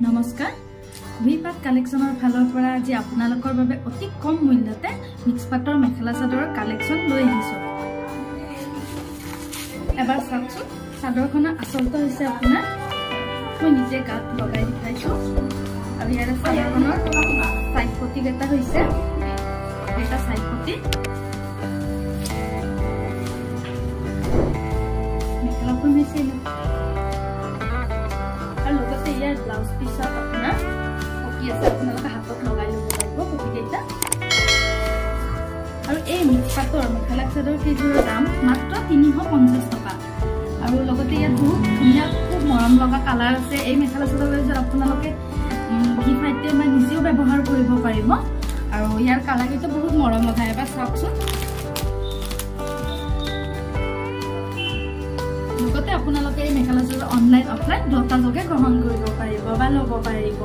নমস্কাৰ ভিপাত কালেকশনৰ ফালৰ পৰা আজি আপোনালোকৰ বাবে অতি কম মূল্যতে মিক্স পাটৰ মেখেলা চাদৰৰ কালেকশন লৈ আহিছো। এবাৰ চাওকচোন চাদৰখনৰ আচলটো হৈছে আপোনাৰ মই নিজে গাত লগাই দেখাইছো আৰু ইয়াৰ চাদৰখনৰ সাইড পটি এটা হৈছে এটা সাইড পটি মেখেলাখন হৈছে লগতে ইয়াৰ ব্লাউজ পিছত আপোনাৰ পটি আছে আপোনালোকে হাতত লগাই ল'ব পাৰিব পটিকেইটা আৰু এই মিক্স পাটৰ মেখেলা চাদৰ কেইযোৰৰ দাম মাত্ৰ 350 টকা আৰু লগতে ইয়াত বহুত ধুনীয়া খুব মৰম লগা কালাৰ আছে। এই মেখেলা চাদৰ কেইযোৰ আপোনালোকে গিফ্টতে বা নিজেও ব্যৱহাৰ কৰিব পাৰিব আৰু ইয়াৰ কালাৰকেইটা বহুত মৰম লগা। এবাৰ চাওকচোন লগতে আপোনালোকে এই মেখেলা চাদৰ অনলাইন অফলাইন দুটা যোগে গ্ৰহণ কৰিব পাৰিব বা ল'ব পাৰিব।